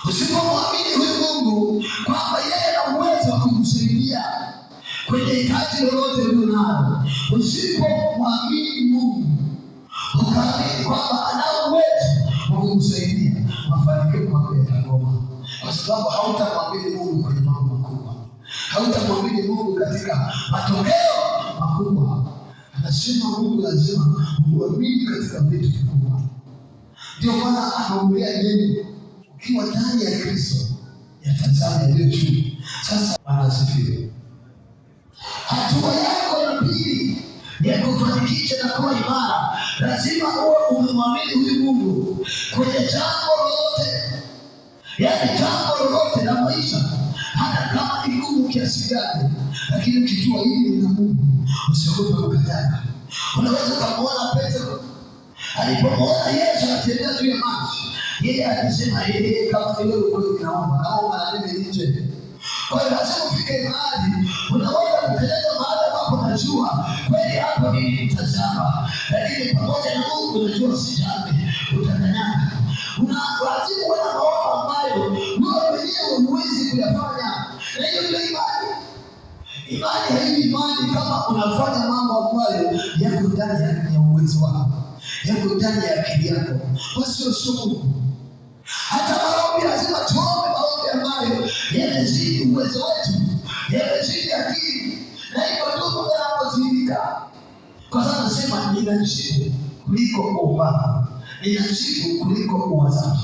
Usipomwamini huyu Mungu kwamba yeye ana uwezo wa kukusaidia kwenye hitaji lolote ulilonalo, usipomwamini Mungu ukaamini kwamba ana uwezo wa kukusaidia, mafanikio yako yatagoma, kwa sababu hautamwamini Mungu kwenye mambo makubwa, hautamwamini Mungu katika matokeo makubwa. Anasema Mungu lazima muamini katika vitu vikubwa. Ndio maana anaongea neno, ukiwa ndani ya Kristo yatazama yaliyo juu. Sasa anasifiwe. Hatua yako ya pili ya kufanikisha na kuwa imara, lazima uwe umemwamini huyu Mungu kwenye jambo lolote, yaani jambo lolote la maisha, hata kama ni ngumu kiasi gani, lakini ukijua hili ni Mungu, usiogope kukanyaga. Unaweza kumuona Petro alipomwona Yesu anatembea juu ya maji, yeye alisema kama ni wewe kweli, naomba na mimi nje. Kwa hiyo lazima ufike mahali unaweza kukanyaga mahali ambapo unajua kweli hapa mimi nitazama, lakini pamoja na Mungu unajua sijami, utakanyaga. Lazima uwe na maono ambayo wewe mwenyewe huwezi kuyafanya, na hiyo ndio imani. Imani haiji imani kama unafanya mambo ambayo yako ndani ya uwezo wako, yako ndani ya akili yako, basi sio Mungu. Hata maombi lazima tuombe maombi ambayo yanazidi uwezo wetu, yanazidi akili, na hivyo ndio tunapozidika. Kwa sababu nasema ninajibu kuliko kuomba, ninajibu kuliko kuwaza.